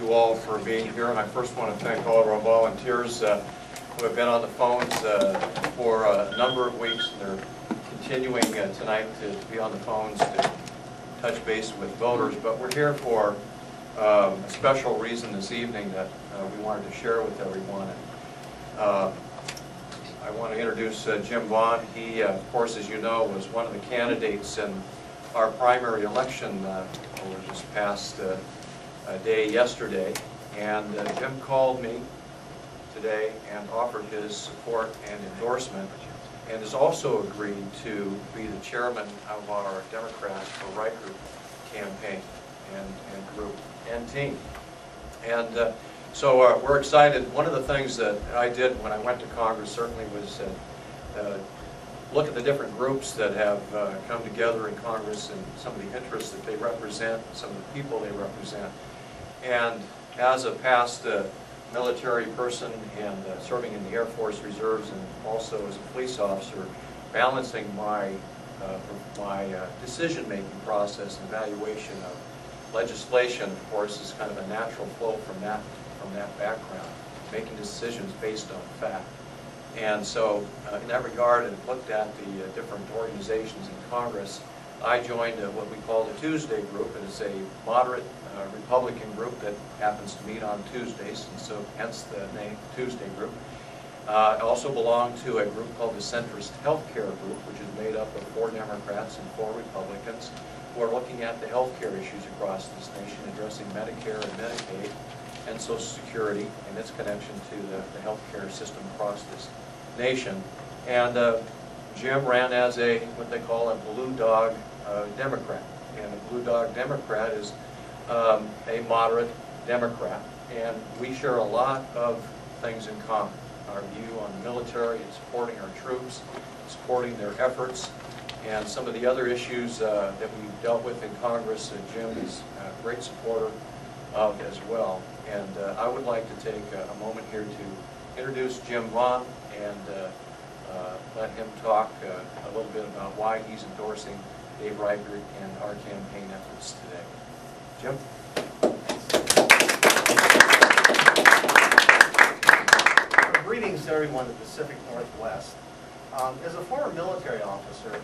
you all for being here, and I first want to thank all of our volunteers who have been on the phones for a number of weeks, and they're continuing tonight to be on the phones to touch base with voters. But we're here for a special reason this evening that we wanted to share with everyone. I want to introduce Jim Vaughn. He, of course, as you know, was one of the candidates in our primary election over this past day yesterday. And Jim called me today and offered his support and endorsement, and has also agreed to be the chairman of our Democrats for Reichert campaign and group and team. And so we're excited. One of the things that I did when I went to Congress certainly was look at the different groups that have come together in Congress and some of the interests that they represent, some of the people they represent. And as a past military person and serving in the Air Force Reserves and also as a police officer, balancing my decision-making process and evaluation of legislation, of course, is kind of a natural flow from that background, making decisions based on fact. And so in that regard, and looked at the different organizations in Congress, I joined what we call the Tuesday Group. It is a moderate Republican group that happens to meet on Tuesdays, and so hence the name Tuesday Group. I also belong to a group called the Centrist Healthcare Group, which is made up of 4 Democrats and 4 Republicans who are looking at the healthcare issues across this nation, addressing Medicare and Medicaid and Social Security and its connection to the healthcare system across this nation. And Jim ran as what they call a blue dog Democrat. And a blue dog Democrat is a moderate Democrat. And we share a lot of things in common. Our view on the military and supporting our troops, supporting their efforts, and some of the other issues that we've dealt with in Congress, Jim is a great supporter of as well. And I would like to take a moment here to introduce Jim Vaughn and let him talk a little bit about why he's endorsing Dave Reichert and our campaign efforts today. Jim? Greetings to everyone in the Pacific Northwest. As a former military officer,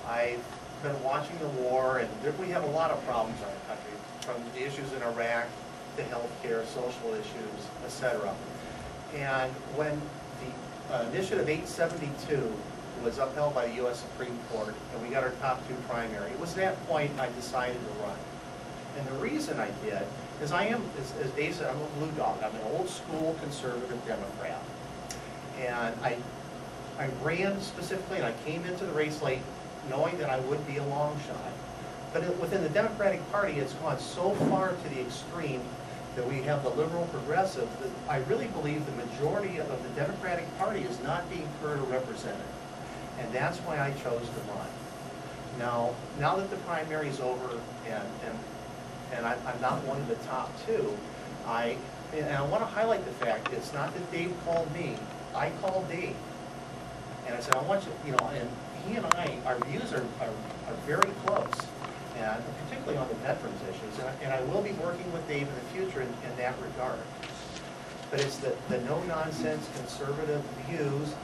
I've been watching the war, and we have a lot of problems in our country, from the issues in Iraq to healthcare, social issues, etc. And when the Initiative 872 was upheld by the U.S. Supreme Court, and we got our top 2 primary, it was at that point I decided to run. And the reason I did is as Dave said, I'm a blue dog. I'm an old school conservative Democrat. And I ran specifically, and I came into the race late knowing that I would be a long shot. But within the Democratic Party, it's gone so far to the extreme that we have the liberal progressive that I really believe the majority of the Democratic Party is not being heard or represented. And that's why I chose to run. Now that the primary is over and I'm not one of the top 2, I want to highlight the fact it's not that Dave called me. I called Dave. And I said, I want you, and he and our views are very close, and particularly on the veterans issues. And I will be working with Dave in the future in that regard. But it's the no-nonsense conservative views.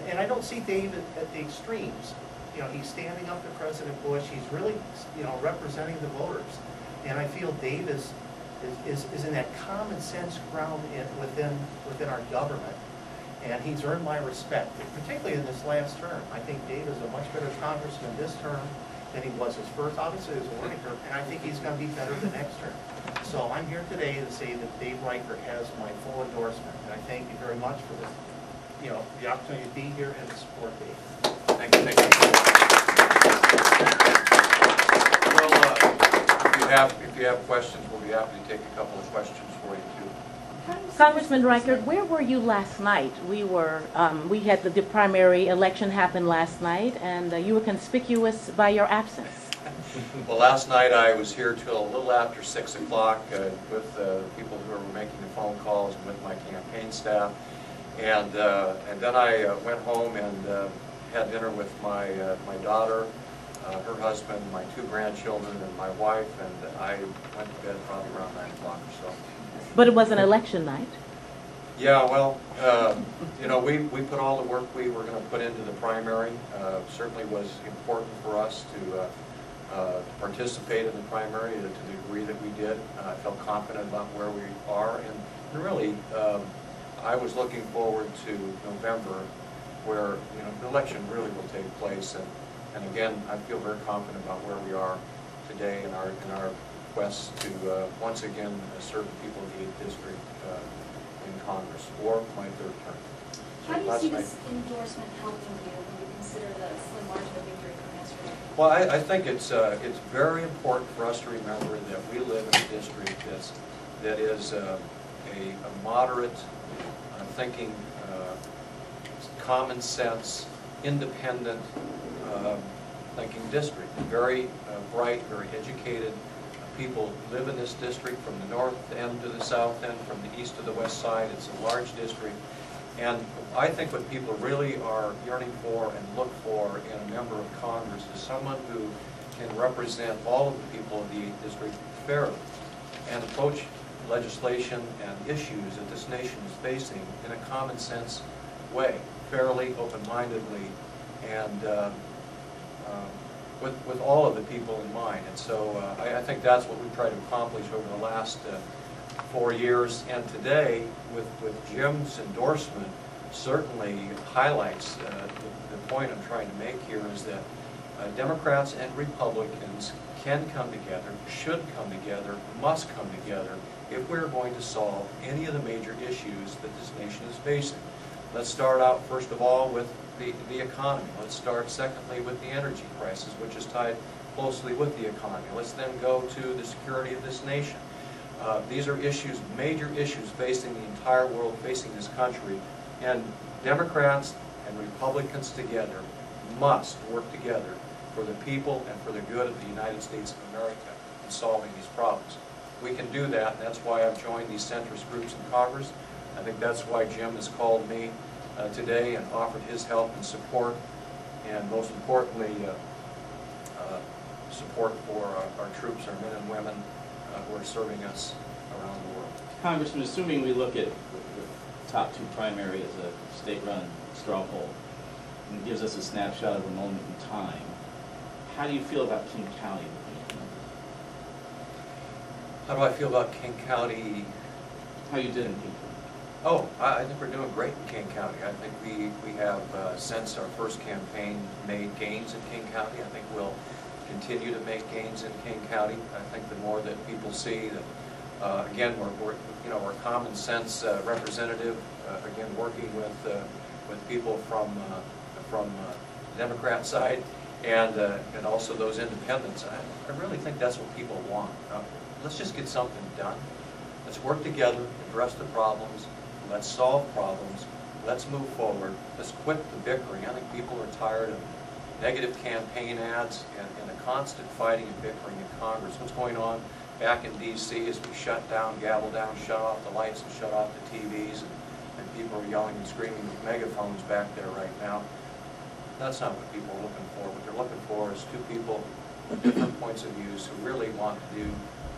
And I don't see Dave at the extremes. He's standing up to President Bush. He's really, representing the voters. And I feel Dave is in that common sense ground within our government. And he's earned my respect, particularly in this last term. I think Dave is a much better congressman this term than he was his first. Obviously, it was a learning curve, and I think he's going to be better the next term. So I'm here today to say that Dave Reichert has my full endorsement, and I thank you very much for this, the opportunity to be here and to support Dave. Thank you. Well, if you have questions, we'll be happy to take a couple of questions for you too. Congressman Reichert, where were you last night? We had the primary election happen last night, and you were conspicuous by your absence. Well, last night I was here till a little after 6 o'clock with people who were making the phone calls and with my campaign staff, and then I went home and had dinner with my daughter, her husband, my 2 grandchildren, and my wife, and I went to bed probably around 9 o'clock or so. But it was an election night. Yeah, well, you know, we put all the work we were going to put into the primary. Certainly was important for us to participate in the primary to the degree that we did. I felt confident about where we are, and really, I was looking forward to November, where the election really will take place. And again, I feel very confident about where we are today in our quest to once again serve the people of the 8th District in Congress for my 3rd term. How do you see this endorsement helping you when you consider the slim margin of victory from yesterday? Well, I think it's very important for us to remember that we live in a district that is a moderate thinking, common sense, independent thinking district. Very bright, very educated people live in this district from the north end to the south end, from the east to the west side. It's a large district. And I think what people really are yearning for and look for in a member of Congress is someone who can represent all of the people of the 8th District fairly and approach legislation and issues that this nation is facing in a common sense way, fairly, open-mindedly, and with all of the people in mind. And so I think that's what we've tried to accomplish over the last 4 years. And today, with Jim's endorsement, certainly highlights the point I'm trying to make here is that Democrats and Republicans can come together, should come together, must come together if we're going to solve any of the major issues that this nation is facing. Let's start out, first of all, with the economy. Let's start, secondly, with the energy crisis, which is tied closely with the economy. Let's then go to the security of this nation. These are issues, major issues facing the entire world, facing this country, and Democrats and Republicans together must work together for the people and for the good of the United States of America in solving these problems. We can do that, and that's why I've joined these centrist groups in Congress. I think that's why Jim has called me today and offered his help and support, and most importantly, support for our troops, our men and women who are serving us around the world. Congressman, assuming we look at the top 2 primary as a state-run straw poll, and it gives us a snapshot of a moment in time, how do you feel about King County? How do I feel about King County? How you did in King County? Oh, I think we're doing great in King County. I think we have, since our first campaign, made gains in King County. I think we'll continue to make gains in King County. I think the more that people see that, again, we're a common sense representative. Again, working with people from the Democrat side and also those independents. I really think that's what people want. Let's just get something done. Let's work together, address the problems. Let's solve problems. Let's move forward. Let's quit the bickering. I think people are tired of negative campaign ads and the constant fighting and bickering in Congress. What's going on back in D.C. is we shut down, gavel down, shut off the lights and shut off the TVs, and people are yelling and screaming with megaphones back there right now. That's not what people are looking for. What they're looking for is 2 people with different points of views who really want to do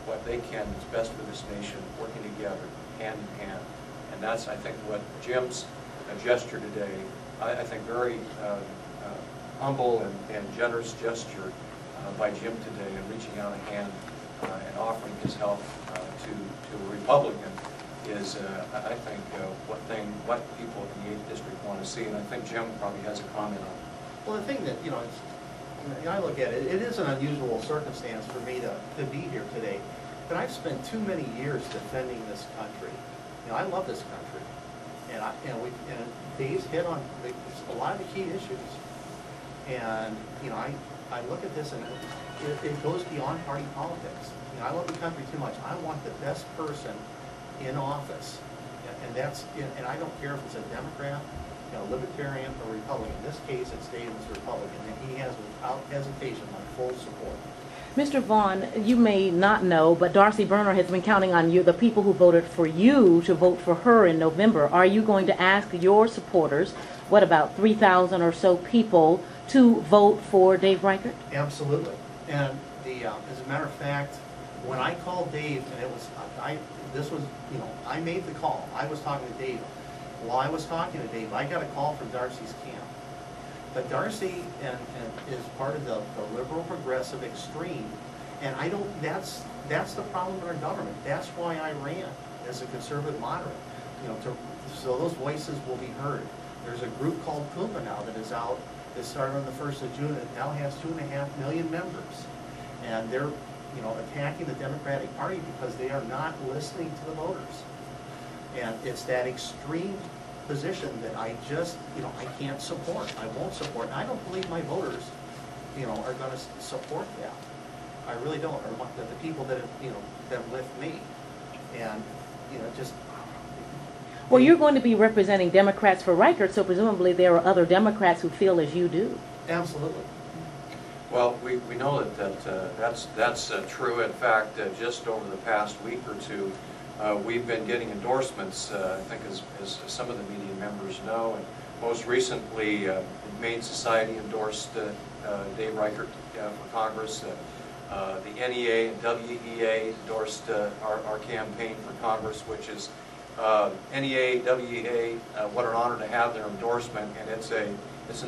what they can that's best for this nation, working together, hand in hand. And that's, I think, what Jim's gesture today, I think very humble and generous gesture by Jim today in reaching out a hand and offering his help to a Republican is, I think, what people in the 8th District want to see. And I think Jim probably has a comment on it. Well, the thing that, I look at it, it is an unusual circumstance for me to be here today. But I've spent too many years defending this country. I love this country, and Dave's hit on a lot of the key issues. And I look at this, and it goes beyond party politics. I love the country too much. I want the best person in office, and I don't care if it's a Democrat, Libertarian, or Republican. In this case, it's Dave as a Republican, and he has, without hesitation, my full support. Mr. Vaughn, you may not know, but Darcy Berner has been counting on you, the people who voted for you, to vote for her in November. Are you going to ask your supporters, what about 3,000 or so people, to vote for Dave Reichert? Absolutely. And as a matter of fact, when I called Dave, and it was, I made the call. I was talking to Dave. While I was talking to Dave, I got a call from Darcy's camp. But Darcy is part of the liberal progressive extreme, and that's the problem in our government. That's why I ran as a conservative moderate, so those voices will be heard. There's a group called Kumba now that is out. It started on the 1st of June, and it now has 2.5 million members. And they're, attacking the Democratic Party because they are not listening to the voters. And it's that extreme position that I just, I can't support. I won't support. And I don't believe my voters, are going to support that. I really don't. Or the people that that lift me. And, just. Well, you're going to be representing Democrats for Reichert, so presumably there are other Democrats who feel as you do. Absolutely. Well, we know that's true. In fact, just over the past week or two, we've been getting endorsements, I think as some of the media members know. And most recently, the Humane Society endorsed Dave Reichert for Congress. The NEA and WEA endorsed our campaign for Congress, which is NEA, WEA, what an honor to have their endorsement, and it's an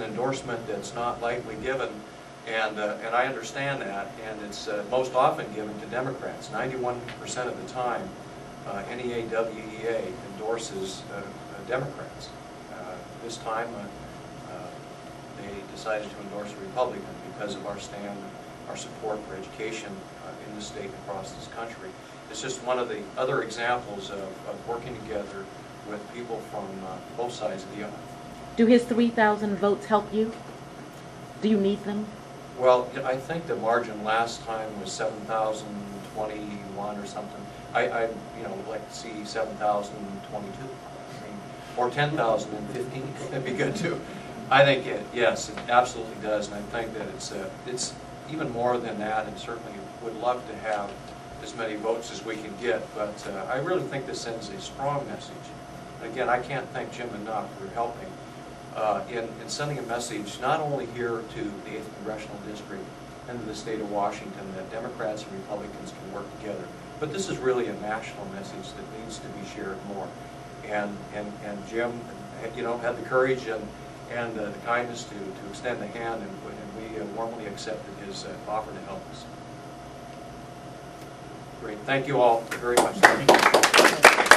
endorsement that's not lightly given, and I understand that, and it's most often given to Democrats. 91% of the time, NEA, WEA endorses Democrats. This time, they decided to endorse a Republican because of our stand, our support for education in this state and across this country. It's just one of the other examples of working together with people from both sides of the aisle. Do his 3,000 votes help you? Do you need them? Well, I think the margin last time was 7,021 or something. I like to see 7,022, or 10,015. That'd be good too. I think yes, it absolutely does, and I think that it's even more than that, and certainly would love to have as many votes as we can get, but I really think this sends a strong message. Again, I can't thank Jim enough for helping in sending a message not only here to the 8th Congressional District and to the state of Washington that Democrats and Republicans can work together, but this is really a national message that needs to be shared more. And Jim, had the courage and the kindness to extend the hand, and we warmly accepted his offer to help us. Great. Thank you all very much. Thank you.